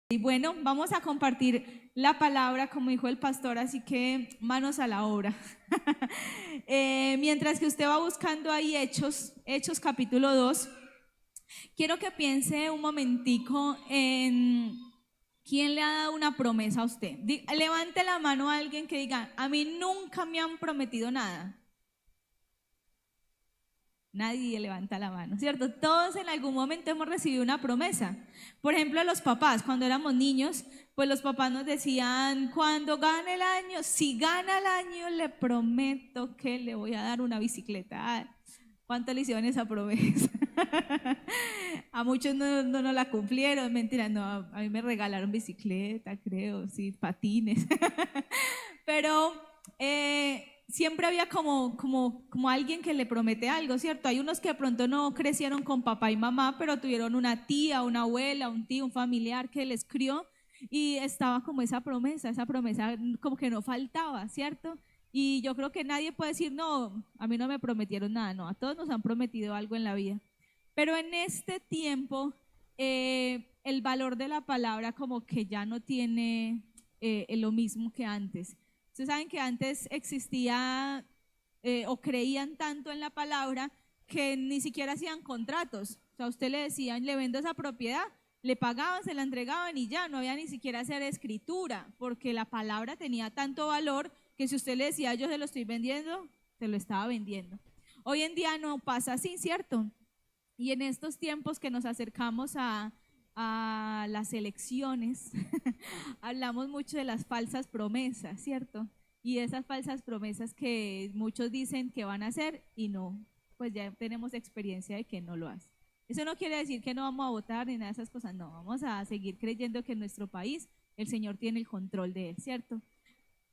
Y bueno, vamos a compartir la palabra como dijo el pastor, así que manos a la obra. Mientras que usted va buscando ahí Hechos capítulo 2, quiero que piense un momentico en quién le ha dado una promesa a usted. Levante la mano a alguien que diga, a mí nunca me han prometido nada. Nadie levanta la mano, ¿cierto? Todos en algún momento hemos recibido una promesa. Por ejemplo, los papás, cuando éramos niños, pues los papás nos decían, cuando gane el año, si gana el año, le prometo que le voy a dar una bicicleta. ¿Cuánto le hicieron esa promesa? A muchos no la cumplieron, mentira, no, a mí me regalaron bicicleta, creo, sí, patines. Pero siempre había como alguien que le promete algo, ¿cierto? Hay unos que de pronto no crecieron con papá y mamá, pero tuvieron una tía, una abuela, un tío, un familiar que les crió y estaba como esa promesa como que no faltaba, ¿cierto? Y yo creo que nadie puede decir, no, a mí no me prometieron nada, no, a todos nos han prometido algo en la vida. Pero en este tiempo, el valor de la palabra como que ya no tiene lo mismo que antes. Ustedes saben que antes existía o creían tanto en la palabra que ni siquiera hacían contratos. O sea, a usted le decían, le vendo esa propiedad, le pagaban, se la entregaban y ya, no había ni siquiera hacer escritura, porque la palabra tenía tanto valor que si usted le decía, yo se lo estoy vendiendo, se lo estaba vendiendo. Hoy en día no pasa así, ¿cierto? Y en estos tiempos que nos acercamos a las elecciones, hablamos mucho de las falsas promesas, ¿cierto? Y esas falsas promesas que muchos dicen que van a hacer y no, pues ya tenemos experiencia de que no lo hacen. Eso no quiere decir que no vamos a votar ni nada de esas cosas, no, vamos a seguir creyendo que en nuestro país el Señor tiene el control de él, ¿cierto?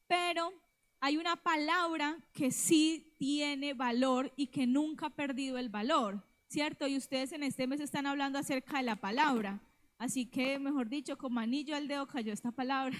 Pero hay una palabra que sí tiene valor y que nunca ha perdido el valor, ¿cierto? Y ustedes en este mes están hablando acerca de la palabra. Así que, mejor dicho, como anillo al dedo cayó esta palabra.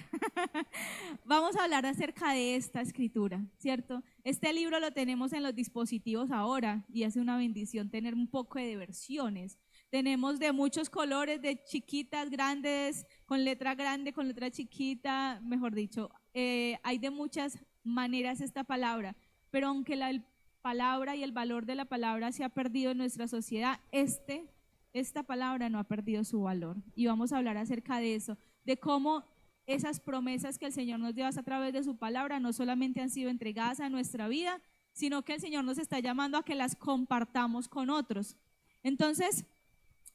Vamos a hablar acerca de esta escritura, ¿cierto? Este libro lo tenemos en los dispositivos ahora y es una bendición tener un poco de versiones. Tenemos de muchos colores, de chiquitas, grandes, con letra grande, con letra chiquita, mejor dicho, hay de muchas maneras esta palabra, pero aunque la palabra y el valor de la palabra se ha perdido en nuestra sociedad, esta palabra no ha perdido su valor. Y vamos a hablar acerca de eso, de cómo esas promesas que el Señor nos dio a través de su palabra no solamente han sido entregadas a nuestra vida, sino que el Señor nos está llamando a que las compartamos con otros. Entonces,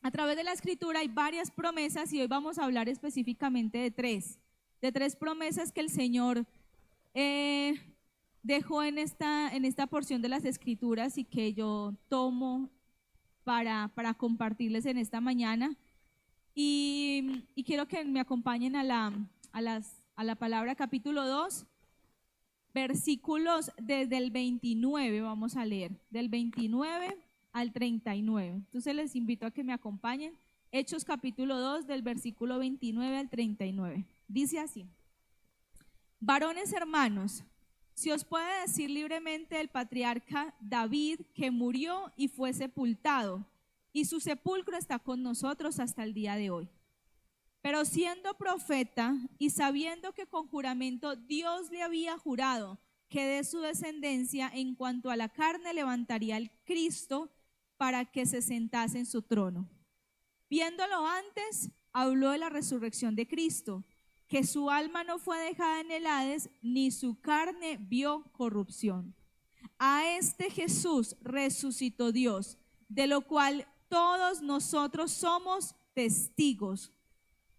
a través de la escritura hay varias promesas y hoy vamos a hablar específicamente de tres promesas que el Señor dejó en esta porción de las escrituras y que yo tomo para compartirles en esta mañana. Y quiero que me acompañen a la palabra capítulo 2, versículos desde el 29, vamos a leer, del 29 al 39. Entonces les invito a que me acompañen. Hechos capítulo 2, del versículo 29 al 39. Dice así: varones hermanos, si os puede decir libremente el patriarca David, que murió y fue sepultado, y su sepulcro está con nosotros hasta el día de hoy. Pero siendo profeta y sabiendo que con juramento Dios le había jurado que de su descendencia en cuanto a la carne levantaría al Cristo para que se sentase en su trono. Viéndolo antes, habló de la resurrección de Cristo, que su alma no fue dejada en el Hades, ni su carne vio corrupción. A este Jesús resucitó Dios, de lo cual todos nosotros somos testigos.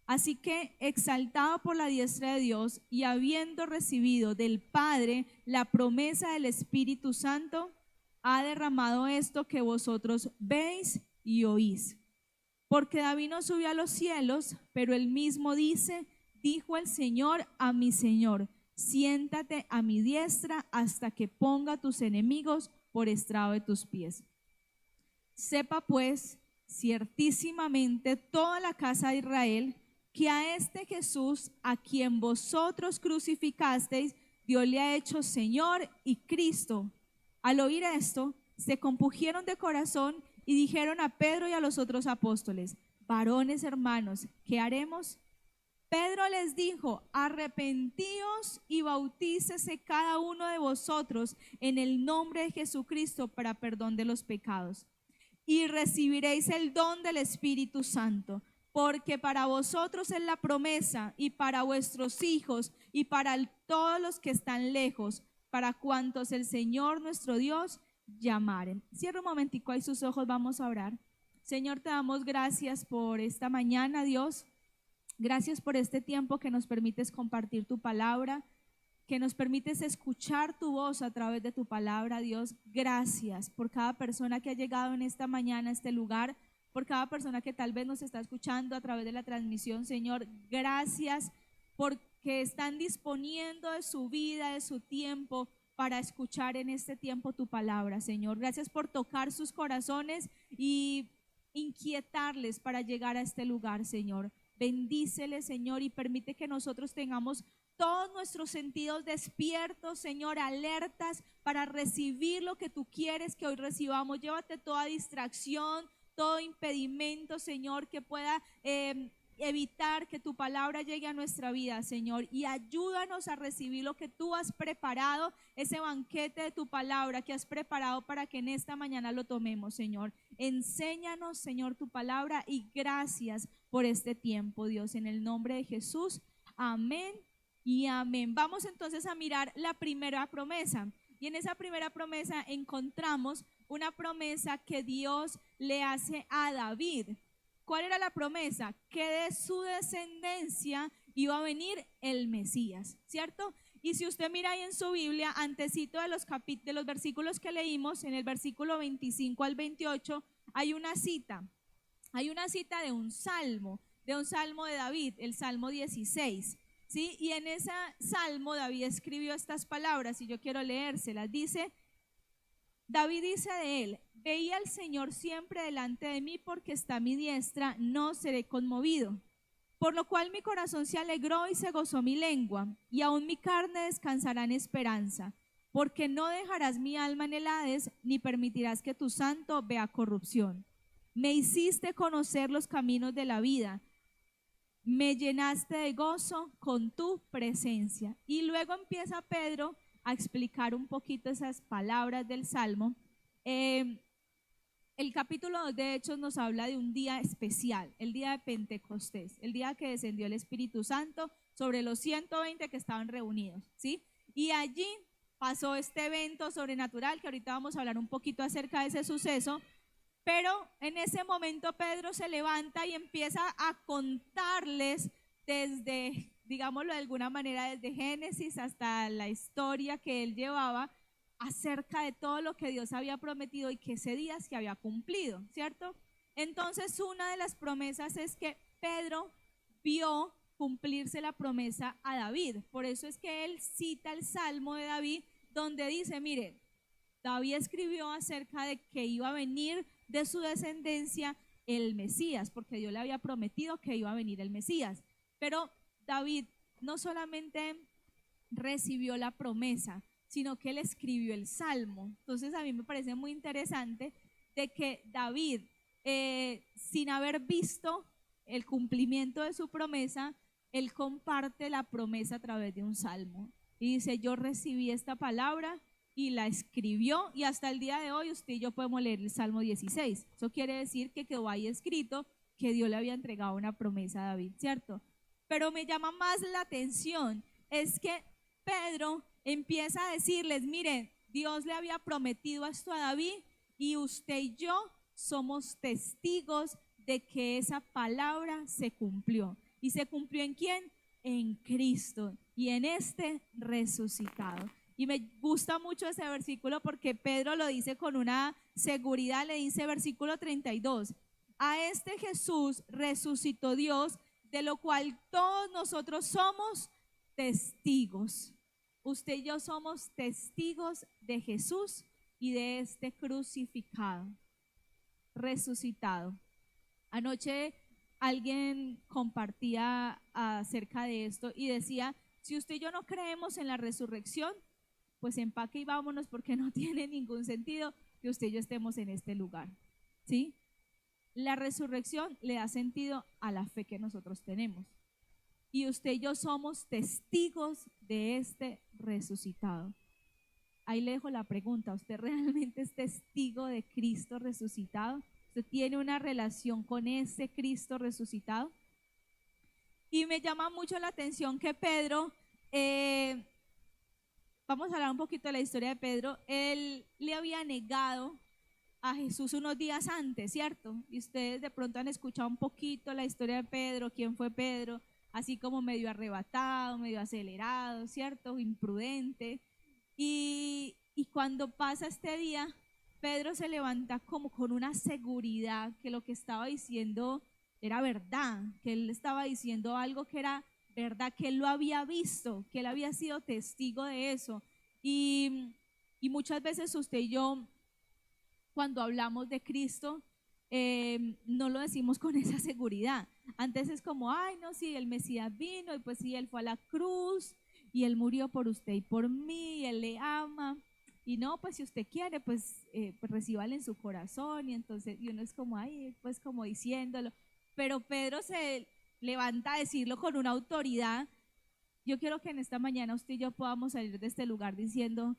Así que, exaltado por la diestra de Dios y habiendo recibido del Padre la promesa del Espíritu Santo, ha derramado esto que vosotros veis y oís. Porque David no subió a los cielos, pero él mismo dice: dijo el Señor a mi Señor, siéntate a mi diestra hasta que ponga a tus enemigos por estrado de tus pies. Sepa pues ciertísimamente toda la casa de Israel que a este Jesús, a quien vosotros crucificasteis, Dios le ha hecho Señor y Cristo. Al oír esto, se compungieron de corazón y dijeron a Pedro y a los otros apóstoles: varones hermanos, ¿qué haremos? Pedro les dijo: arrepentíos y bautícese cada uno de vosotros en el nombre de Jesucristo para perdón de los pecados, y recibiréis el don del Espíritu Santo, porque para vosotros es la promesa, y para vuestros hijos, y para todos los que están lejos, para cuantos el Señor nuestro Dios llamaren. Cierra un momentico ahí sus ojos, vamos a orar. Señor, te damos gracias por esta mañana, Dios. Gracias por este tiempo que nos permites compartir tu palabra, que nos permites escuchar tu voz a través de tu palabra, Dios. Gracias por cada persona que ha llegado en esta mañana a este lugar, por cada persona que tal vez nos está escuchando a través de la transmisión, Señor. Gracias porque están disponiendo de su vida, de su tiempo, para escuchar en este tiempo tu palabra, Señor. Gracias por tocar sus corazones y inquietarles para llegar a este lugar, Señor. Bendíceles, Señor, y permite que nosotros tengamos todos nuestros sentidos despiertos, Señor, alertas para recibir lo que tú quieres que hoy recibamos. Llévate toda distracción, todo impedimento, Señor, que pueda evitar que tu palabra llegue a nuestra vida, Señor, y ayúdanos a recibir lo que tú has preparado, ese banquete de tu palabra que has preparado para que en esta mañana lo tomemos, Señor. Enséñanos, Señor, tu palabra, y gracias por este tiempo, Dios, en el nombre de Jesús. Amén y amén. Vamos entonces a mirar la primera promesa, y en esa primera promesa encontramos una promesa que Dios le hace a David. ¿Cuál era la promesa? Que de su descendencia iba a venir el Mesías, ¿cierto? Y si usted mira ahí en su Biblia, antesito de los versículos que leímos, en el versículo 25 al 28, hay una cita de un salmo de David, el Salmo 16, ¿sí? Y en ese salmo David escribió estas palabras, y yo quiero leérselas. David dice de él: veía al Señor siempre delante de mí, porque está a mi diestra, no seré conmovido. Por lo cual mi corazón se alegró y se gozó mi lengua, y aún mi carne descansará en esperanza, porque no dejarás mi alma en el Hades, ni permitirás que tu santo vea corrupción. Me hiciste conocer los caminos de la vida, me llenaste de gozo con tu presencia. Y luego empieza Pedro a explicar un poquito esas palabras del Salmo. El capítulo 2 de Hechos nos habla de un día especial, el día de Pentecostés, el día que descendió el Espíritu Santo sobre los 120 que estaban reunidos, ¿sí? Y allí pasó este evento sobrenatural, que ahorita vamos a hablar un poquito acerca de ese suceso. Pero en ese momento Pedro se levanta y empieza a contarles desde, digámoslo de alguna manera, desde Génesis hasta la historia que él llevaba, acerca de todo lo que Dios había prometido y que ese día se había cumplido, ¿cierto? Entonces, una de las promesas es que Pedro vio cumplirse la promesa a David. Por eso es que él cita el Salmo de David, donde dice: mire, David escribió acerca de que iba a venir de su descendencia el Mesías, porque Dios le había prometido que iba a venir el Mesías. Pero David no solamente recibió la promesa, sino que él escribió el Salmo. Entonces a mí me parece muy interesante de que David, sin haber visto el cumplimiento de su promesa, él comparte la promesa a través de un Salmo. Y dice: yo recibí esta palabra, y la escribió, y hasta el día de hoy usted y yo podemos leer el Salmo 16. Eso quiere decir que quedó ahí escrito que Dios le había entregado una promesa a David, ¿cierto? Pero me llama más la atención es que Pedro empieza a decirles: miren, Dios le había prometido esto a David, y usted y yo somos testigos de que esa palabra se cumplió. ¿Y se cumplió en quién? En Cristo, y en este resucitado. Y me gusta mucho ese versículo porque Pedro lo dice con una seguridad. Le dice, versículo 32: a este Jesús resucitó Dios, de lo cual todos nosotros somos testigos. Usted y yo somos testigos de Jesús y de este crucificado, resucitado. Anoche alguien compartía acerca de esto y decía: si usted y yo no creemos en la resurrección, pues empaque y vámonos, porque no tiene ningún sentido que usted y yo estemos en este lugar, ¿sí? La resurrección le da sentido a la fe que nosotros tenemos. y usted y yo somos testigos de este resucitado. Ahí le dejo la pregunta, ¿usted realmente es testigo de Cristo resucitado? ¿Usted tiene una relación con ese Cristo resucitado? Y me llama mucho la atención que Pedro, vamos a hablar un poquito de la historia de Pedro, él le había negado a Jesús unos días antes, ¿cierto? Y ustedes de pronto han escuchado un poquito la historia de Pedro, quién fue Pedro, así como medio arrebatado, medio acelerado, ¿cierto? Imprudente. Y cuando pasa este día, Pedro se levanta como con una seguridad que lo que estaba diciendo era verdad, que él estaba diciendo algo que era verdad, que él lo había visto, que él había sido testigo de eso. Y muchas veces usted y yo, cuando hablamos de Cristo, no lo decimos con esa seguridad. Antes es como, ay, no, sí, el Mesías vino y pues sí, él fue a la cruz y él murió por usted y por mí, y él le ama. Y no, pues si usted quiere, pues recíbale en su corazón. Y entonces, y uno es como, ay, pues como diciéndolo. Pero Pedro se levanta a decirlo con una autoridad. Yo quiero que en esta mañana usted y yo podamos salir de este lugar diciendo,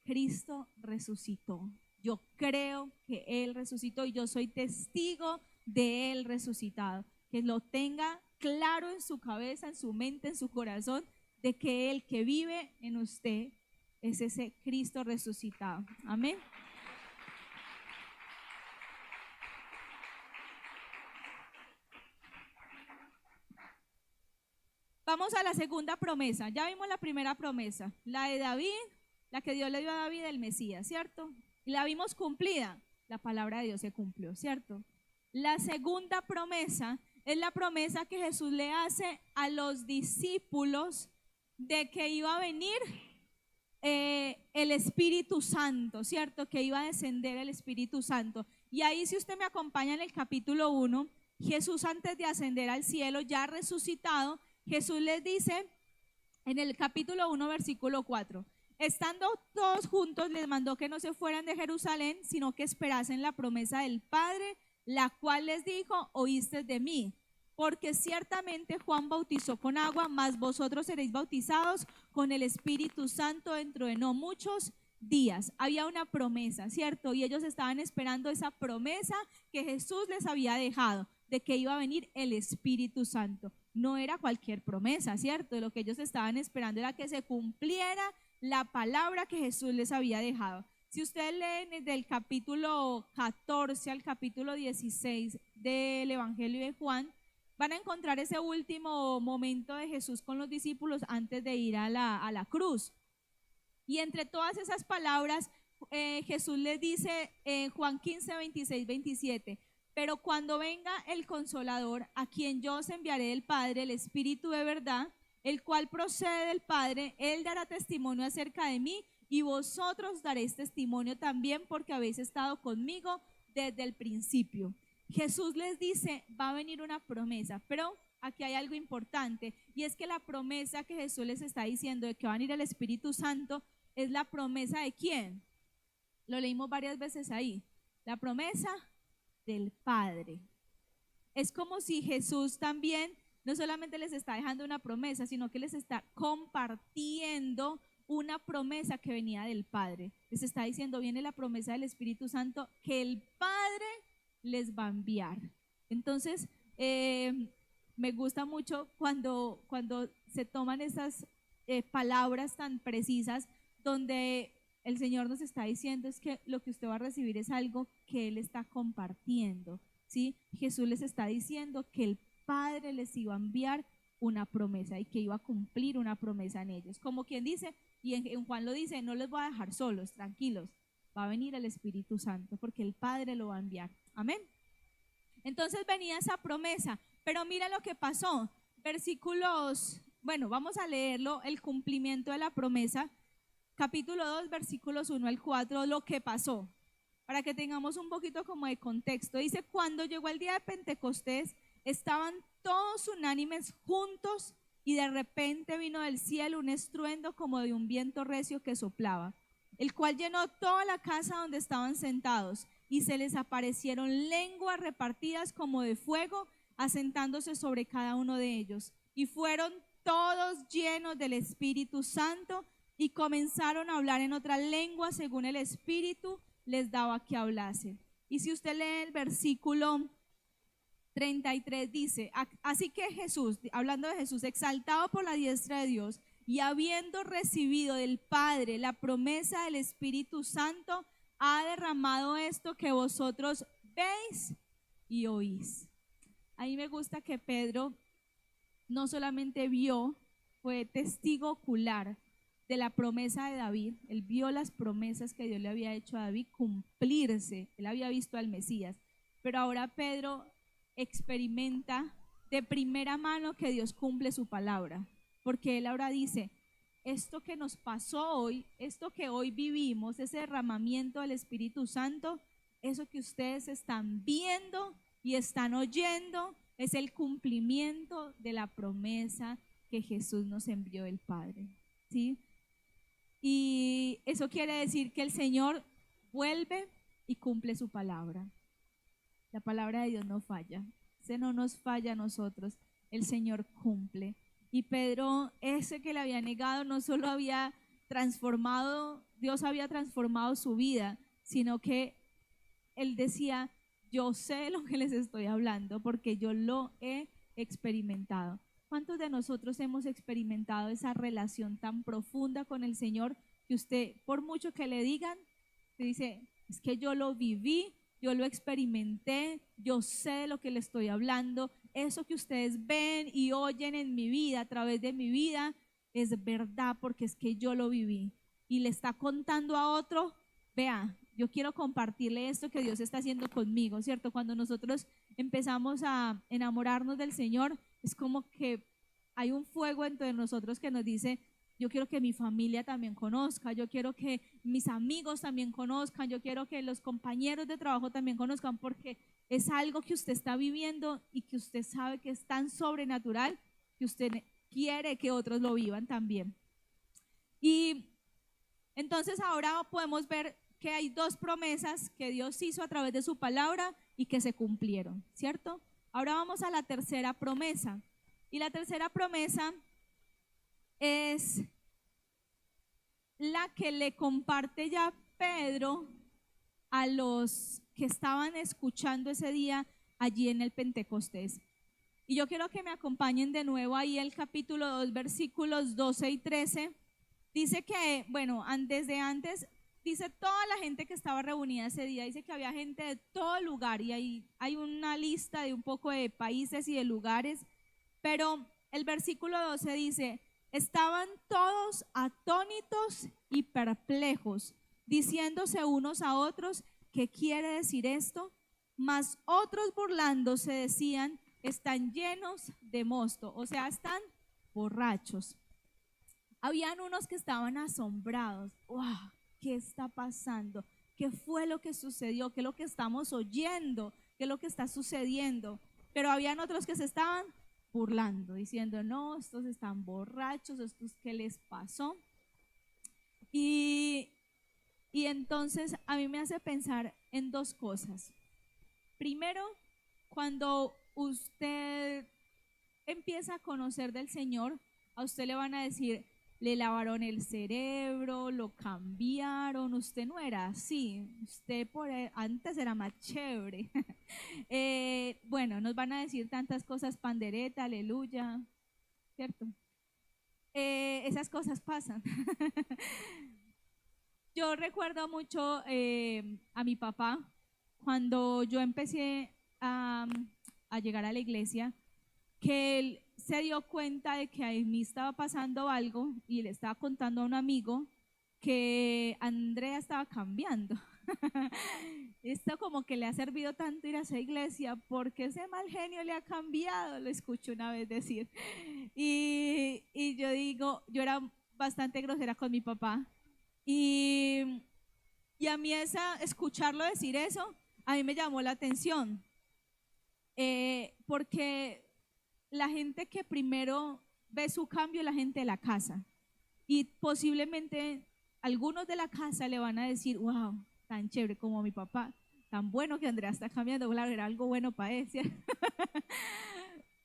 Cristo resucitó. Yo creo que Él resucitó y yo soy testigo de Él resucitado. Que lo tenga claro en su cabeza, en su mente, en su corazón, de que el que vive en usted es ese Cristo resucitado. Amén. Vamos a la segunda promesa. Ya vimos la primera promesa, la de David, la que Dios le dio a David, el Mesías, ¿cierto? Y la vimos cumplida. La palabra de Dios se cumplió, ¿cierto? La segunda promesa es la promesa que Jesús le hace a los discípulos de que iba a venir el Espíritu Santo, ¿cierto? Que iba a descender el Espíritu Santo. Y ahí, si usted me acompaña en el capítulo 1, Jesús, antes de ascender al cielo, ya resucitado, Jesús les dice en el capítulo 1, versículo 4, estando todos juntos, les mandó que no se fueran de Jerusalén, sino que esperasen la promesa del Padre, la cual les dijo, oíste de mí. Porque ciertamente Juan bautizó con agua, mas vosotros seréis bautizados con el Espíritu Santo dentro de no muchos días. Había una promesa, ¿cierto? Y ellos estaban esperando esa promesa que Jesús les había dejado, de que iba a venir el Espíritu Santo. No era cualquier promesa, ¿cierto? Lo que ellos estaban esperando era que se cumpliera la palabra que Jesús les había dejado. Si ustedes leen desde el capítulo 14 al capítulo 16 del Evangelio de Juan, van a encontrar ese último momento de Jesús con los discípulos antes de ir a la cruz. Y entre todas esas palabras, Jesús les dice en Juan 15, 26, 27, pero cuando venga el Consolador, a quien yo os enviaré del Padre, el Espíritu de verdad, el cual procede del Padre, Él dará testimonio acerca de mí y vosotros daréis testimonio también porque habéis estado conmigo desde el principio. Jesús les dice, va a venir una promesa, pero aquí hay algo importante y es que la promesa que Jesús les está diciendo de que va a venir el Espíritu Santo es la promesa de ¿quién? Lo leímos varias veces ahí, la promesa del Padre. Es como si Jesús también no solamente les está dejando una promesa, sino que les está compartiendo una promesa que venía del Padre. Les está diciendo, viene la promesa del Espíritu Santo que el Padre les va a enviar. Entonces, me gusta mucho cuando se toman esas palabras tan precisas donde el Señor nos está diciendo es que lo que usted va a recibir es algo que Él está compartiendo, ¿sí? Jesús les está diciendo que el Padre les iba a enviar una promesa y que iba a cumplir una promesa en ellos. Como quien dice, y en Juan lo dice, no les voy a dejar solos, tranquilos, va a venir el Espíritu Santo porque el Padre lo va a enviar. Amén. Entonces venía esa promesa, pero mira lo que pasó. Versículos, bueno, vamos a leerlo, el cumplimiento de la promesa. Capítulo 2, versículos 1 al 4, lo que pasó, para que tengamos un poquito como de contexto. Dice, cuando llegó el día de Pentecostés, estaban todos unánimes juntos y de repente vino del cielo un estruendo como de un viento recio que soplaba, el cual llenó toda la casa donde estaban sentados y se les aparecieron lenguas repartidas como de fuego, asentándose sobre cada uno de ellos. y fueron todos llenos del Espíritu Santo y comenzaron a hablar en otra lengua según el Espíritu les daba que hablasen. Y si usted lee el versículo 33 dice, así que Jesús, hablando de Jesús, exaltado por la diestra de Dios y habiendo recibido del Padre la promesa del Espíritu Santo, ha derramado esto que vosotros veis y oís. A mí me gusta que Pedro no solamente vio, fue testigo ocular de la promesa de David. Él vio las promesas que Dios le había hecho a David cumplirse. Él había visto al Mesías. Pero ahora Pedro experimenta de primera mano que Dios cumple su palabra. Porque él ahora dice, esto que nos pasó hoy, esto que hoy vivimos, ese derramamiento del Espíritu Santo, eso que ustedes están viendo y están oyendo, es el cumplimiento de la promesa que Jesús nos envió del Padre, ¿sí? Y eso quiere decir que el Señor vuelve y cumple su palabra. La palabra de Dios no falla. Se no nos falla a nosotros. El Señor cumple. Y Pedro, ese que le había negado, no solo había transformado, Dios había transformado su vida, sino que él decía, yo sé lo que les estoy hablando porque yo lo he experimentado. ¿Cuántos de nosotros hemos experimentado esa relación tan profunda con el Señor que usted, por mucho que le digan, te dice, es que yo lo viví, yo lo experimenté, yo sé de lo que le estoy hablando, eso que ustedes ven y oyen en mi vida, a través de mi vida, es verdad porque es que yo lo viví. Y le está contando a otro, vea, yo quiero compartirle esto que Dios está haciendo conmigo, ¿cierto? Cuando nosotros empezamos a enamorarnos del Señor, es como que hay un fuego entre nosotros que nos dice, yo quiero que mi familia también conozca, yo quiero que mis amigos también conozcan, yo quiero que los compañeros de trabajo también conozcan, porque es algo que usted está viviendo y que usted sabe que es tan sobrenatural que usted quiere que otros lo vivan también. Y entonces ahora podemos ver que hay dos promesas que Dios hizo a través de su palabra y que se cumplieron, ¿cierto? Ahora vamos a la tercera promesa. Y la tercera promesa es la que le comparte ya Pedro a los que estaban escuchando ese día allí en el Pentecostés. Y yo quiero que me acompañen de nuevo ahí el capítulo 2, versículos 12 y 13. Dice que, bueno, desde antes, dice toda la gente que estaba reunida ese día, dice que había gente de todo lugar y ahí hay una lista de un poco de países y de lugares, pero el versículo 12 dice, estaban todos atónitos y perplejos, diciéndose unos a otros, ¿qué quiere decir esto? Mas otros burlándose decían, están llenos de mosto, o sea, están borrachos. Habían unos que estaban asombrados, wow, ¿qué está pasando? ¿Qué fue lo que sucedió? ¿Qué es lo que estamos oyendo? ¿Qué es lo que está sucediendo? Pero habían otros que se estaban burlando, diciendo, no, estos están borrachos, estos ¿qué les pasó? Y entonces a mí me hace pensar en dos cosas. Primero, cuando usted empieza a conocer del Señor, a usted le van a decir, le lavaron el cerebro, lo cambiaron, usted no era así, usted antes era más chévere. Bueno, nos van a decir tantas cosas, pandereta, aleluya, ¿cierto? Esas cosas pasan. Yo recuerdo mucho a mi papá cuando yo empecé a llegar a la iglesia, que él se dio cuenta de que a mí estaba pasando algo y le estaba contando a un amigo que Andrea estaba cambiando. Esto como que le ha servido tanto ir a esa iglesia porque ese mal genio le ha cambiado, lo escuché una vez decir. Y yo digo, yo era bastante grosera con mi papá y a mí escucharlo decir eso, a mí me llamó la atención porque la gente que primero ve su cambio es la gente de la casa. Y posiblemente algunos de la casa le van a decir, wow, tan chévere como mi papá, tan bueno que Andrea está cambiando, claro, era algo bueno para él, ¿cierto?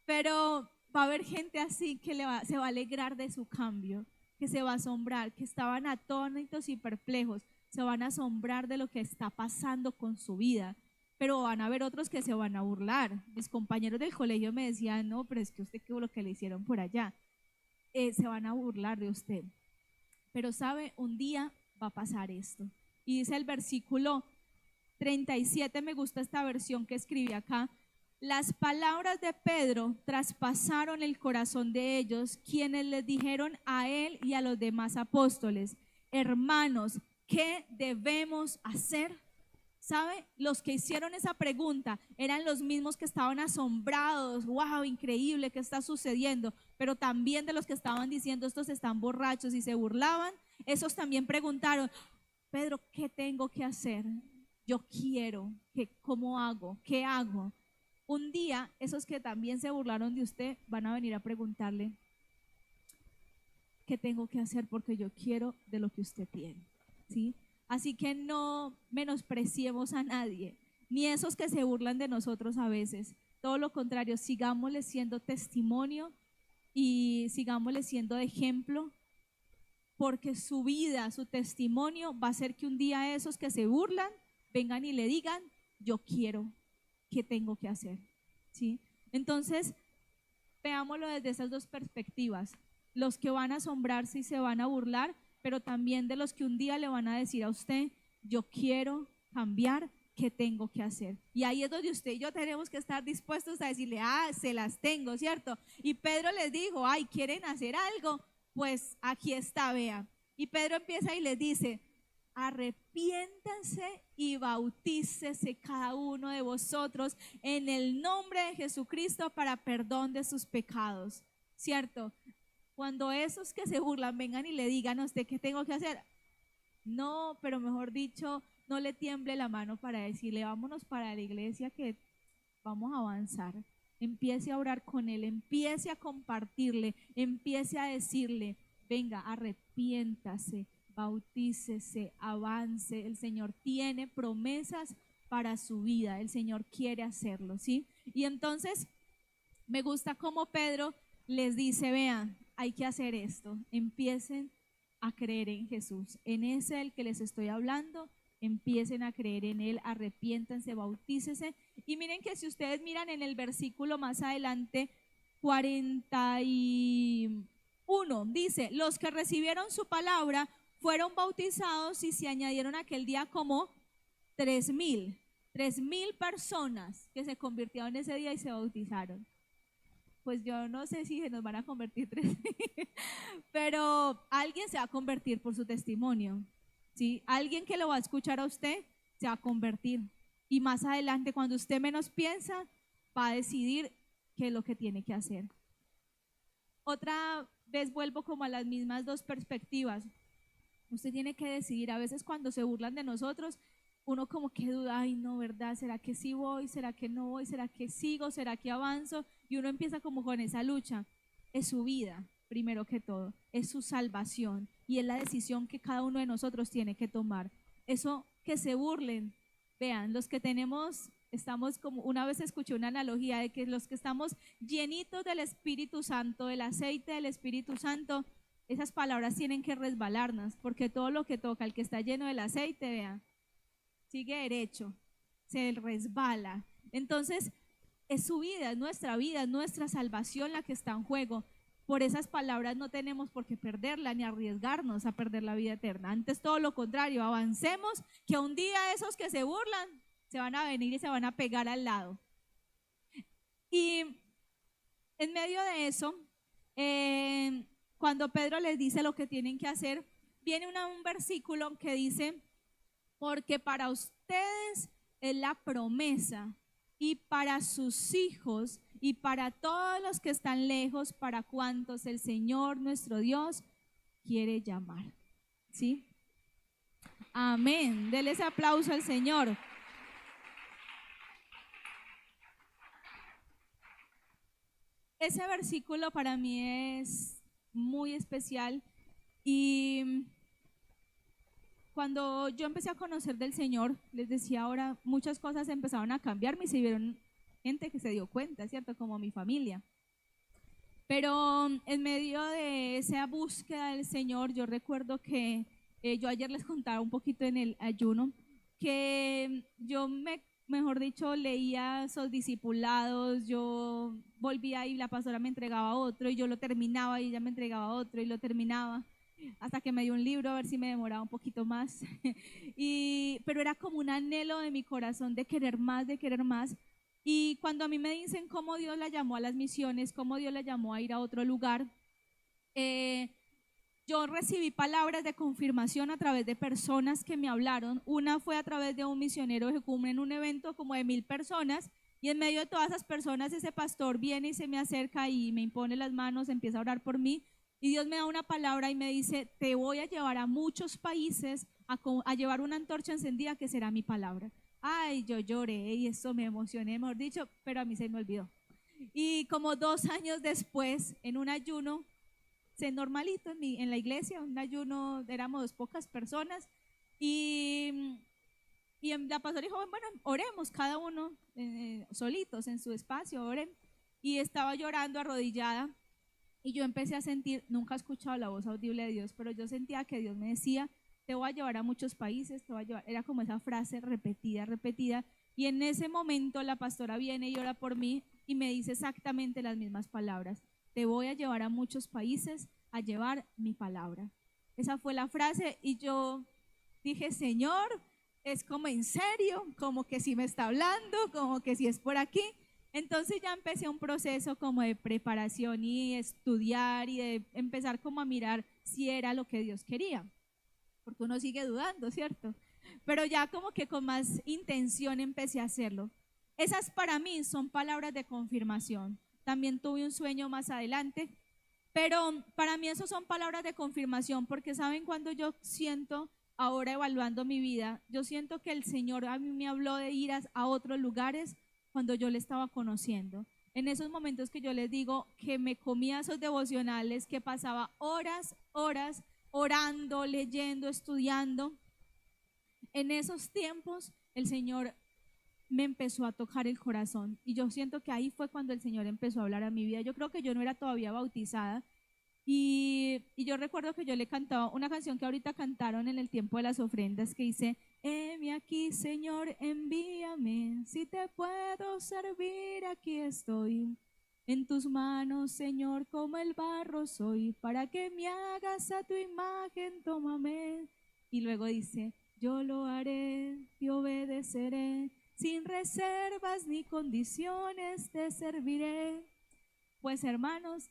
Pero va a haber gente así que se va a alegrar de su cambio, que se va a asombrar, que estaban atónitos y perplejos, se van a asombrar de lo que está pasando con su vida. Pero van a haber otros que se van a burlar. Mis compañeros del colegio me decían, no, pero es que usted, ¿qué fue lo que le hicieron por allá? Se van a burlar de usted. Pero sabe, un día va a pasar esto. Y dice el versículo 37, me gusta esta versión que escribí acá. Las palabras de Pedro traspasaron el corazón de ellos, quienes les dijeron a él y a los demás apóstoles: hermanos, ¿qué debemos hacer? ¿Sabe? Los que hicieron esa pregunta eran los mismos que estaban asombrados, wow, increíble, ¿qué está sucediendo? Pero también de los que estaban diciendo, estos están borrachos, y se burlaban, esos también preguntaron: Pedro, ¿qué tengo que hacer? Yo quiero, ¿cómo hago? ¿Qué hago? Un día, esos que también se burlaron de usted van a venir a preguntarle: ¿qué tengo que hacer? Porque yo quiero de lo que usted tiene, ¿sí? Así que no menospreciemos a nadie, ni esos que se burlan de nosotros a veces. Todo lo contrario, sigámosle siendo testimonio y sigámosle siendo de ejemplo, porque su vida, su testimonio va a hacer que un día esos que se burlan vengan y le digan: yo quiero, ¿qué tengo que hacer? ¿Sí? Entonces, veámoslo desde esas dos perspectivas: los que van a asombrarse y se van a burlar, pero también de los que un día le van a decir a usted: yo quiero cambiar, ¿qué tengo que hacer? Y ahí es donde usted y yo tenemos que estar dispuestos a decirle: se las tengo, ¿cierto? Y Pedro les dijo: ¿quieren hacer algo? Pues aquí está, vea. Y Pedro empieza y les dice: arrepiéntanse y bautícese cada uno de vosotros en el nombre de Jesucristo para perdón de sus pecados, ¿cierto? Cuando esos que se burlan vengan y le digan a usted: ¿qué tengo que hacer? No, pero mejor dicho, no le tiemble la mano para decirle: vámonos para la iglesia que vamos a avanzar. Empiece a orar con él, empiece a compartirle, empiece a decirle: venga, arrepiéntase, bautícese, avance. El Señor tiene promesas para su vida, el Señor quiere hacerlo, ¿sí? Y entonces me gusta cómo Pedro les dice: vean, hay que hacer esto, empiecen a creer en Jesús, en ese el que les estoy hablando, empiecen a creer en él, arrepiéntanse, bautícese. Y miren que si ustedes miran en el versículo más adelante, 41, dice: los que recibieron su palabra fueron bautizados y se añadieron aquel día como 3,000 personas que se convirtieron ese día y se bautizaron. Pues yo no sé si se nos van a convertir 3,000, pero alguien se va a convertir por su testimonio, ¿sí? Alguien que lo va a escuchar a usted se va a convertir, y más adelante, cuando usted menos piensa, va a decidir qué es lo que tiene que hacer. Otra vez vuelvo como a las mismas dos perspectivas. Usted tiene que decidir. A veces cuando se burlan de nosotros, uno como que duda: ay no, ¿verdad? ¿Será que sí voy? ¿Será que no voy? ¿Será que sigo? ¿Será que avanzo? Y uno empieza como con esa lucha. Es su vida, primero que todo, es su salvación, y es la decisión que cada uno de nosotros tiene que tomar. Eso que se burlen, vean, los que estamos, como una vez escuché una analogía de que los que estamos llenitos del Espíritu Santo, del aceite del Espíritu Santo, esas palabras tienen que resbalarnos, porque todo lo que toca el que está lleno del aceite, vean, sigue derecho, se resbala. Entonces, es su vida, es nuestra salvación la que está en juego. Por esas palabras no tenemos por qué perderla ni arriesgarnos a perder la vida eterna. Antes, todo lo contrario, avancemos, que un día esos que se burlan se van a venir y se van a pegar al lado. Y en medio de eso, cuando Pedro les dice lo que tienen que hacer, viene un versículo que dice: porque para ustedes es la promesa, y para sus hijos y para todos los que están lejos, para cuantos el Señor nuestro Dios quiere llamar. ¿Sí? Amén. Denle ese aplauso al Señor. Ese versículo para mí es muy especial, y cuando yo empecé a conocer del Señor, les decía ahora, muchas cosas empezaron a cambiar, me se vieron gente que se dio cuenta, ¿cierto? Como mi familia. Pero en medio de esa búsqueda del Señor, yo recuerdo que yo ayer les contaba un poquito en el ayuno, que mejor dicho, leía esos discipulados, yo volvía y la pastora me entregaba otro y yo lo terminaba y ella me entregaba otro y lo terminaba hasta que me dio un libro a ver si me demoraba un poquito más. Pero era como un anhelo de mi corazón de querer más, de querer más. Y cuando a mí me dicen cómo Dios la llamó a las misiones, cómo Dios la llamó a ir a otro lugar, yo recibí palabras de confirmación a través de personas que me hablaron. Una fue a través de un misionero Ejecúmen en un evento como de 1000 personas, y en medio de todas esas personas ese pastor viene y se me acerca y me impone las manos, empieza a orar por mí, y Dios me da una palabra y me dice: te voy a llevar a muchos países a llevar una antorcha encendida que será mi palabra. Ay, yo lloré y eso me emocioné, mejor dicho, pero a mí se me olvidó. Y como 2 años después, en un ayuno, normalito en la iglesia, un ayuno, éramos pocas personas, y la pastora dijo: bueno, oremos cada uno solitos en su espacio, oren. Y estaba llorando arrodillada y yo empecé a sentir, nunca he escuchado la voz audible de Dios, pero yo sentía que Dios me decía: te voy a llevar a muchos países, te voy a llevar. Era como esa frase repetida, repetida. Y en ese momento la pastora viene y ora por mí y me dice exactamente las mismas palabras: te voy a llevar a muchos países a llevar mi palabra. Esa fue la frase y yo dije: Señor, es como en serio, como que sí me está hablando, como que sí es por aquí. Entonces ya empecé un proceso como de preparación y estudiar y de empezar como a mirar si era lo que Dios quería, porque uno sigue dudando, ¿cierto? Pero ya como que con más intención empecé a hacerlo. Esas para mí son palabras de confirmación. También tuve un sueño más adelante, pero para mí eso son palabras de confirmación, porque saben, cuando yo siento, ahora evaluando mi vida, yo siento que el Señor a mí me habló de ir a otros lugares cuando yo le estaba conociendo. En esos momentos que yo les digo que me comía esos devocionales, que pasaba horas, horas orando, leyendo, estudiando, en esos tiempos el Señor me empezó a tocar el corazón y yo siento que ahí fue cuando el Señor empezó a hablar a mi vida. Yo creo que yo no era todavía bautizada y yo recuerdo que yo le cantaba una canción que ahorita cantaron en el tiempo de las ofrendas, que dice: heme aquí, Señor, envíame, si te puedo servir, aquí estoy. En tus manos, Señor, como el barro soy, para que me hagas a tu imagen, tómame. Y luego dice: yo lo haré y obedeceré, sin reservas ni condiciones te serviré. Pues hermanos,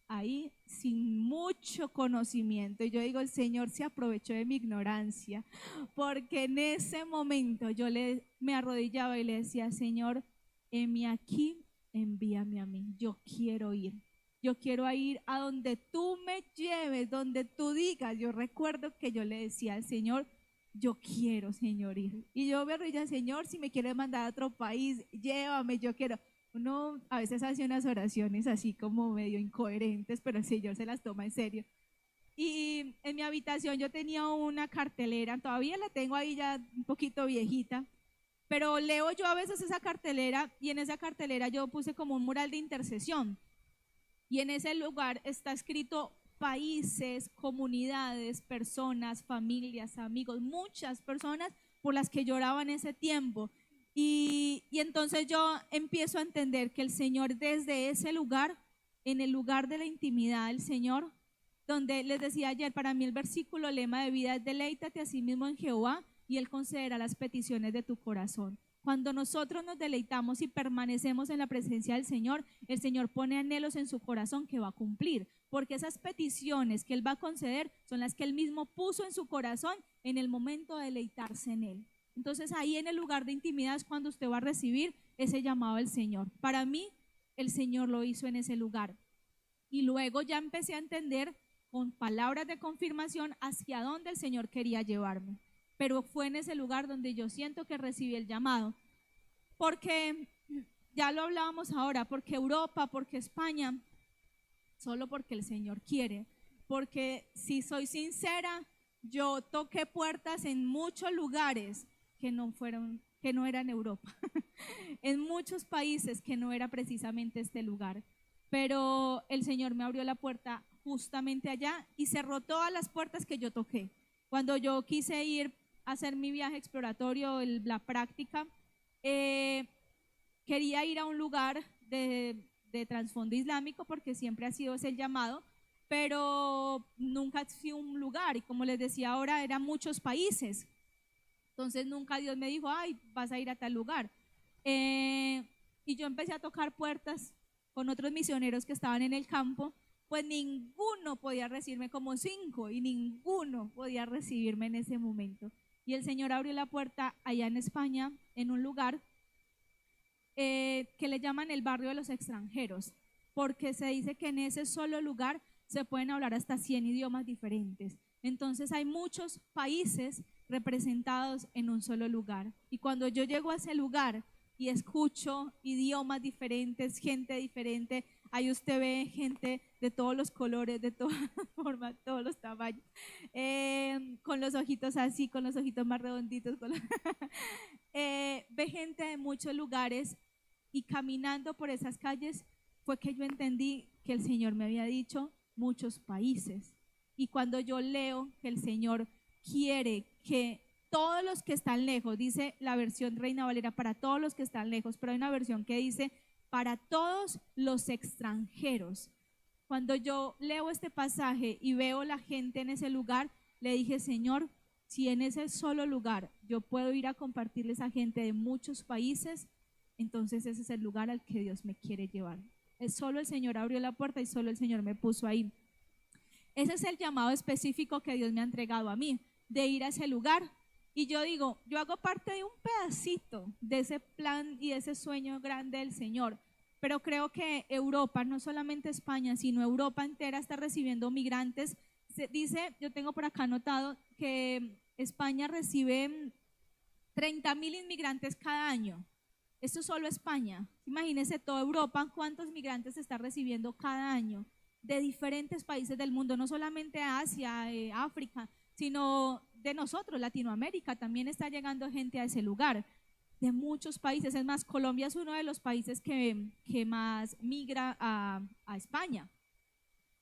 ahí sin mucho conocimiento, y yo digo, el Señor se aprovechó de mi ignorancia, porque en ese momento yo me arrodillaba y le decía: Señor, heme aquí, envíame a mí, yo quiero ir. Yo quiero ir a donde tú me lleves, donde tú digas. Yo recuerdo que yo le decía al Señor: yo quiero, Señor, ir. Y yo me arrodillaba: Señor, si me quieres mandar a otro país, llévame, yo quiero. Uno a veces hace unas oraciones así como medio incoherentes, pero el Señor se las toma en serio. Y en mi habitación yo tenía una cartelera, todavía la tengo ahí ya un poquito viejita, pero leo yo a veces esa cartelera, y en esa cartelera yo puse como un mural de intercesión. Y en ese lugar está escrito países, comunidades, personas, familias, amigos, muchas personas por las que lloraba en ese tiempo. Y entonces yo empiezo a entender que el Señor, desde ese lugar, en el lugar de la intimidad del Señor, donde les decía ayer, para mí el versículo lema de vida es: deleítate a sí mismo en Jehová y Él concederá las peticiones de tu corazón. Cuando nosotros nos deleitamos y permanecemos en la presencia del Señor, el Señor pone anhelos en su corazón que va a cumplir, porque esas peticiones que Él va a conceder son las que Él mismo puso en su corazón en el momento de deleitarse en Él. Entonces ahí en el lugar de intimidad es cuando usted va a recibir ese llamado del Señor. Para mí, el Señor lo hizo en ese lugar. Y luego ya empecé a entender con palabras de confirmación hacia dónde el Señor quería llevarme. Pero fue en ese lugar donde yo siento que recibí el llamado. Porque, ya lo hablábamos ahora, porque Europa, porque España, solo porque el Señor quiere. Porque si soy sincera, yo toqué puertas en muchos lugares que no eran Europa, en muchos países que no era precisamente este lugar. pero el Señor me abrió la puerta justamente allá y cerró todas las puertas que yo toqué. Cuando yo quise ir a hacer mi viaje exploratorio, la práctica, eh, quería ir a un lugar de trasfondo islámico porque siempre ha sido ese el llamado, pero nunca ha sido un lugar y como les decía ahora, eran muchos países. Entonces nunca Dios me dijo, ay, vas a ir a tal lugar. Y yo empecé a tocar puertas con otros misioneros que estaban en el campo, pues ninguno podía recibirme, como 5, y ninguno podía recibirme en ese momento. Y el Señor abrió la puerta allá en España, en un lugar que le llaman el barrio de los extranjeros, porque se dice que en ese solo lugar se pueden hablar hasta 100 idiomas diferentes. Entonces hay muchos países representados en un solo lugar. Y cuando yo llego a ese lugar y escucho idiomas diferentes, gente diferente, ahí usted ve gente de todos los colores, de todas las formas, todos los tamaños, con los ojitos así, con los ojitos más redonditos, ve gente de muchos lugares y caminando por esas calles fue que yo entendí que el Señor me había dicho muchos países. Y cuando yo leo que el Señor quiere que todos los que están lejos, dice la versión Reina Valera, para todos los que están lejos, pero hay una versión que dice para todos los extranjeros. Cuando yo leo este pasaje y veo la gente en ese lugar, le dije, Señor, si en ese solo lugar yo puedo ir a compartirles a gente de muchos países, entonces ese es el lugar al que Dios me quiere llevar. Solo el Señor abrió la puerta y solo el Señor me puso ahí. Ese es el llamado específico que Dios me ha entregado a mí, de ir a ese lugar. Y yo digo, yo hago parte de un pedacito de ese plan y de ese sueño grande del Señor. Pero creo que Europa, no solamente España, sino Europa entera está recibiendo migrantes. Se dice, yo tengo por acá anotado que España recibe 30,000 inmigrantes cada año. Esto es solo España. Imagínense toda Europa, cuántos migrantes se está recibiendo cada año de diferentes países del mundo, no solamente Asia, África, sino de nosotros, Latinoamérica, también está llegando gente a ese lugar, de muchos países. Es más, Colombia es uno de los países que más migra a España.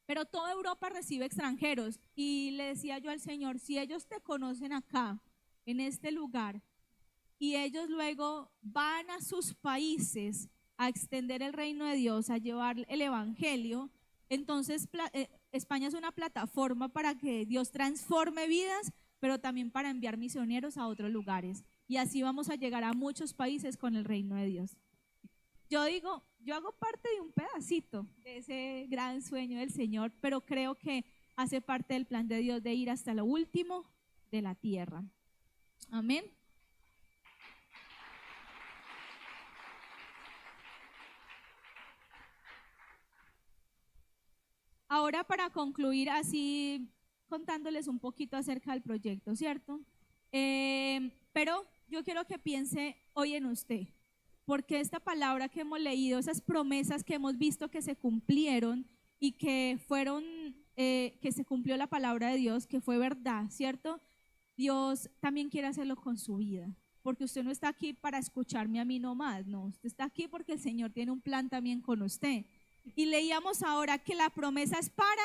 Pero toda Europa recibe extranjeros y le decía yo al Señor, si ellos te conocen acá, en este lugar, y ellos luego van a sus países a extender el reino de Dios, a llevar el evangelio, entonces España es una plataforma para que Dios transforme vidas, pero también para enviar misioneros a otros lugares. Y así vamos a llegar a muchos países con el reino de Dios. Yo digo, yo hago parte de un pedacito de ese gran sueño del Señor, pero creo que hace parte del plan de Dios de ir hasta lo último de la tierra. Amén. Ahora para concluir así contándoles un poquito acerca del proyecto, ¿cierto? Pero yo quiero que piense hoy en usted, porque esta palabra que hemos leído, esas promesas que hemos visto que se cumplieron y que fueron, que se cumplió la palabra de Dios, que fue verdad, ¿cierto? Dios también quiere hacerlo con su vida, porque usted no está aquí para escucharme a mí nomás, no, usted está aquí porque el Señor tiene un plan también con usted. Y leíamos ahora que la promesa es para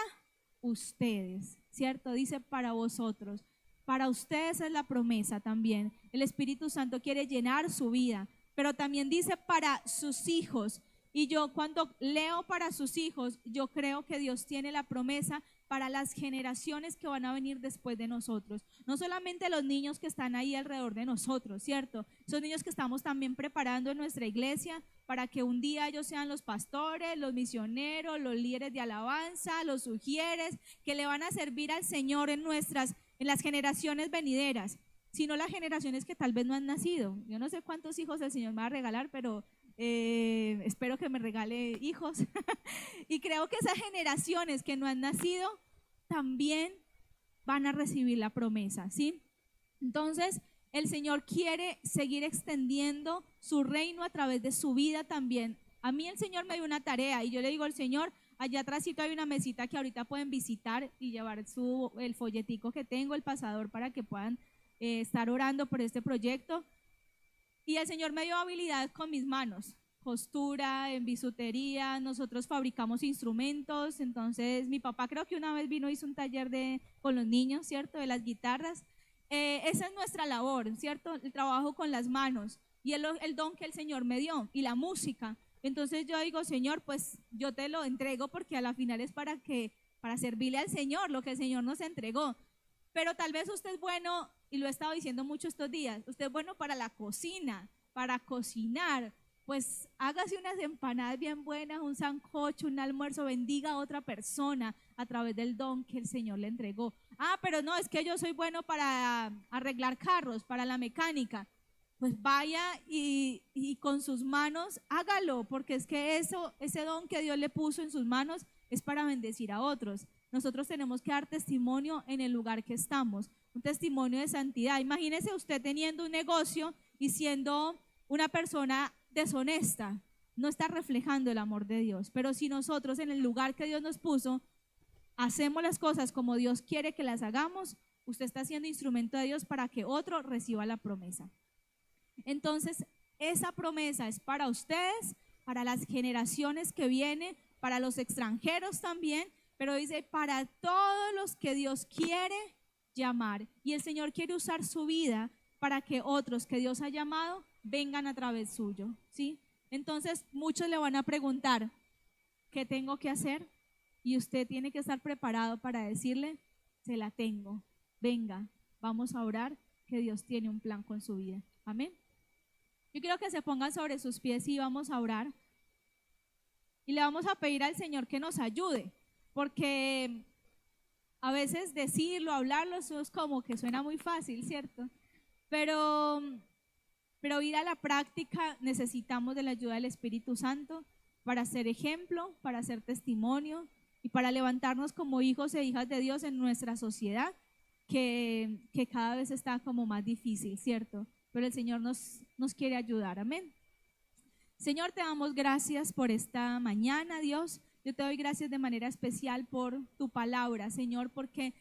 ustedes, ¿cierto? Dice para vosotros. Para ustedes es la promesa también. El Espíritu Santo quiere llenar su vida, pero también dice para sus hijos. Y yo cuando leo para sus hijos, yo creo que Dios tiene la promesa para las generaciones que van a venir después de nosotros. No solamente los niños que están ahí alrededor de nosotros, ¿cierto? Son niños que estamos también preparando en nuestra iglesia para que un día ellos sean los pastores, los misioneros, los líderes de alabanza, los sugieres, que le van a servir al Señor en las generaciones venideras, sino las generaciones que tal vez no han nacido. Yo no sé cuántos hijos el Señor me va a regalar, pero espero que me regale hijos. Y creo que esas generaciones que no han nacido también van a recibir la promesa, ¿sí? Entonces, el Señor quiere seguir extendiendo su reino a través de su vida también. A mí el Señor me dio una tarea y yo le digo al Señor, allá atrásito hay una mesita que ahorita pueden visitar y llevar el folletico que tengo, el pasador, para que puedan estar orando por este proyecto. Y el Señor me dio habilidad con mis manos. costura, en bisutería, nosotros fabricamos instrumentos. Entonces mi papá creo que una vez vino, hizo un taller con los niños, ¿cierto? De las guitarras. Esa es nuestra labor, ¿cierto? El trabajo con las manos y el don que el Señor me dio y la música. Entonces yo digo, Señor, pues yo te lo entrego porque a la final es para servirle al Señor, lo que el Señor nos entregó. Pero tal vez usted es bueno, y lo he estado diciendo mucho estos días, usted es bueno para la cocina, para cocinar. Pues hágase unas empanadas bien buenas, un sancocho, un almuerzo, bendiga a otra persona a través del don que el Señor le entregó. Pero no, es que yo soy bueno para arreglar carros, para la mecánica. Pues vaya y con sus manos hágalo, porque es que ese don que Dios le puso en sus manos es para bendecir a otros. Nosotros tenemos que dar testimonio en el lugar que estamos, un testimonio de santidad. Imagínese usted teniendo un negocio y siendo una persona deshonesta, no está reflejando el amor de Dios. Pero si nosotros en el lugar que Dios nos puso hacemos las cosas como Dios quiere que las hagamos, usted está siendo instrumento de Dios para que otro reciba la promesa. Entonces esa promesa es para ustedes, para las generaciones que vienen, para los extranjeros también, pero dice para todos los que Dios quiere llamar. Y el Señor quiere usar su vida para que otros que Dios ha llamado vengan a través suyo, ¿sí? Entonces muchos le van a preguntar, ¿qué tengo que hacer? Y usted tiene que estar preparado para decirle, se la tengo, venga, vamos a orar, que Dios tiene un plan con su vida. Amén. Yo quiero que se pongan sobre sus pies y vamos a orar. Y le vamos a pedir al Señor que nos ayude, porque a veces decirlo, hablarlo, eso es como que suena muy fácil, ¿cierto? Pero ir a la práctica necesitamos de la ayuda del Espíritu Santo para ser ejemplo, para ser testimonio y para levantarnos como hijos e hijas de Dios en nuestra sociedad que cada vez está como más difícil, ¿cierto? Pero el Señor nos quiere ayudar, amén. Señor, te damos gracias por esta mañana, Dios. Yo te doy gracias de manera especial por tu palabra, Señor, porque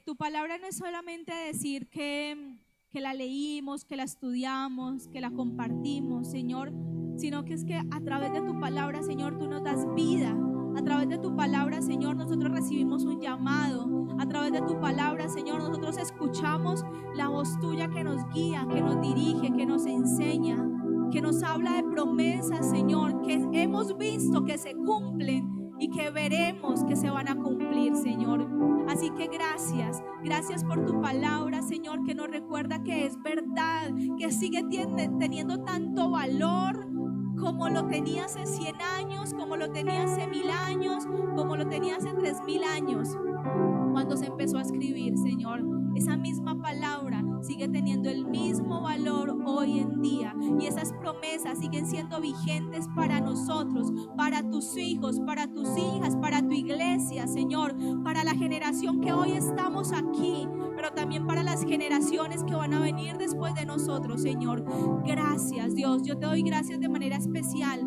tu palabra no es solamente decir que la leímos, que la estudiamos, que la compartimos, Señor, sino que es que a través de tu palabra, Señor, tú nos das vida. A través de tu palabra, Señor, nosotros recibimos un llamado. A través de tu palabra, Señor, nosotros escuchamos la voz tuya que nos guía, que nos dirige, que nos enseña, que nos habla de promesas, Señor, que hemos visto que se cumplen y que veremos que se van a cumplir, Señor. Así que gracias por tu palabra, Señor, que nos recuerda que es verdad, que sigue teniendo tanto valor como lo tenía hace 100 años, como lo tenía hace 1000 años, como lo tenía hace 3000 años. Cuando se empezó a escribir, Señor, esa misma palabra sigue teniendo el mismo valor hoy en día, y esas promesas siguen siendo vigentes para nosotros, para tus hijos, para tus hijas, para tu iglesia, Señor, para la generación que hoy estamos aquí, pero también para las generaciones que van a venir después de nosotros, Señor. Gracias, Dios. Yo te doy gracias de manera especial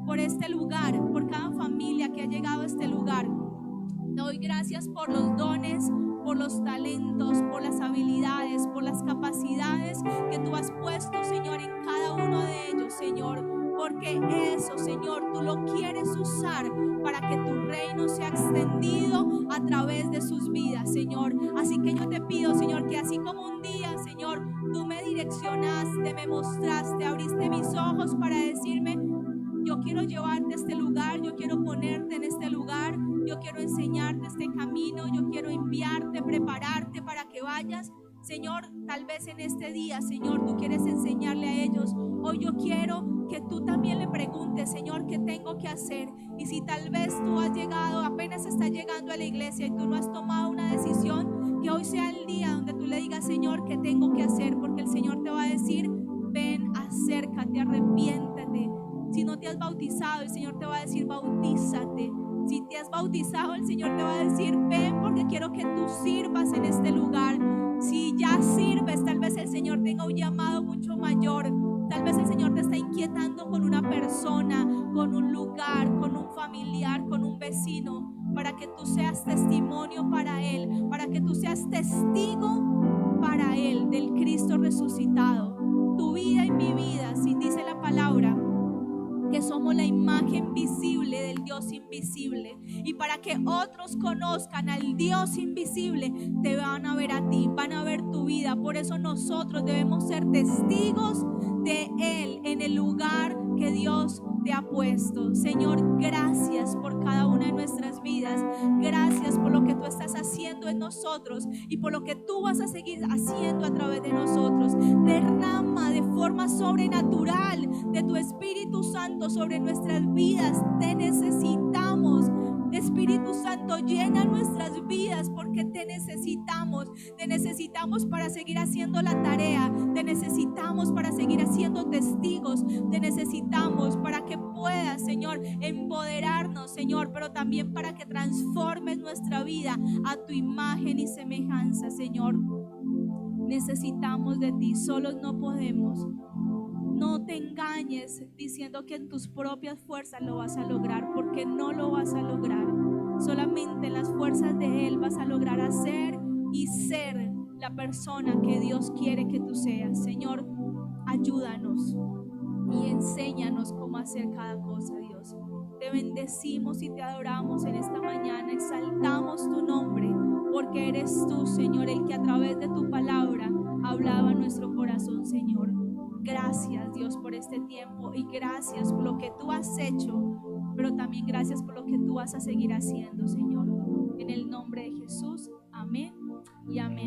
por este lugar, por cada familia que ha llegado a este lugar. Te doy gracias por los dones, por los talentos, por las habilidades, por las capacidades que tú has puesto, Señor, en cada uno de ellos, Señor. Porque eso, Señor, tú lo quieres usar para que tu reino sea extendido a través de sus vidas, Señor. Así que yo te pido, Señor, que así como un día, Señor, tú me direccionaste, me mostraste, abriste mis ojos para decirme, yo quiero llevarte a este lugar, yo quiero ponerte en este lugar, yo quiero enseñarte este camino, yo quiero enviarte, prepararte para que vayas. Señor, tal vez en este día, Señor, tú quieres enseñarle a ellos. Hoy yo quiero que tú también le preguntes, Señor, ¿qué tengo que hacer? Y si tal vez tú has llegado, apenas estás llegando a la iglesia y tú no has tomado una decisión, que hoy sea el día donde tú le digas, Señor, ¿qué tengo que hacer? Porque el Señor te va a decir, ven, acércate, arrepiéntate. Si no te has bautizado, el Señor te va a decir, bautízate. Si te has bautizado, el Señor te va a decir, ven, porque quiero que tú sirvas en este lugar. Si ya sirves, tal vez el Señor tenga un llamado mucho mayor. Tal vez el Señor te está inquietando con una persona, con un lugar, con un familiar, con un vecino, para que tú seas testimonio para Él, para que tú seas testigo para Él del Cristo resucitado. Tu vida y mi vida, si dice la palabra, que somos la imagen visible del Dios invisible, y para que otros conozcan al Dios invisible, te van a ver a ti, van a ver tu vida. Por eso nosotros debemos ser testigos de Él en el lugar que Dios te ha puesto. Señor, gracias por cada una de nuestras vidas. Gracias por lo que tú estás haciendo en nosotros y por lo que tú vas a seguir haciendo a través de nosotros. Derrama de forma sobrenatural de tu Espíritu Santo sobre nuestras vidas. Te necesitamos. Espíritu Santo, llena nuestras vidas porque te necesitamos. Te necesitamos para seguir haciendo la tarea. Te necesitamos para seguir haciendo testigos. Te necesitamos para que puedas, Señor, empoderarnos, Señor, pero también para que transformes nuestra vida a tu imagen y semejanza, Señor. Necesitamos de ti, solos no podemos. No te engañes diciendo que en tus propias fuerzas lo vas a lograr, porque no lo vas a lograr. Solamente en las fuerzas de Él vas a lograr hacer y ser la persona que Dios quiere que tú seas. Señor, ayúdanos y enséñanos cómo hacer cada cosa, Dios. Te bendecimos y te adoramos en esta mañana. Exaltamos tu nombre, porque eres tú, Señor, el que a través de tu palabra hablaba a nuestro corazón, Señor. Gracias, Dios, por este tiempo, y gracias por lo que tú has hecho, pero también gracias por lo que tú vas a seguir haciendo, Señor. En el nombre de Jesús, amén y amén.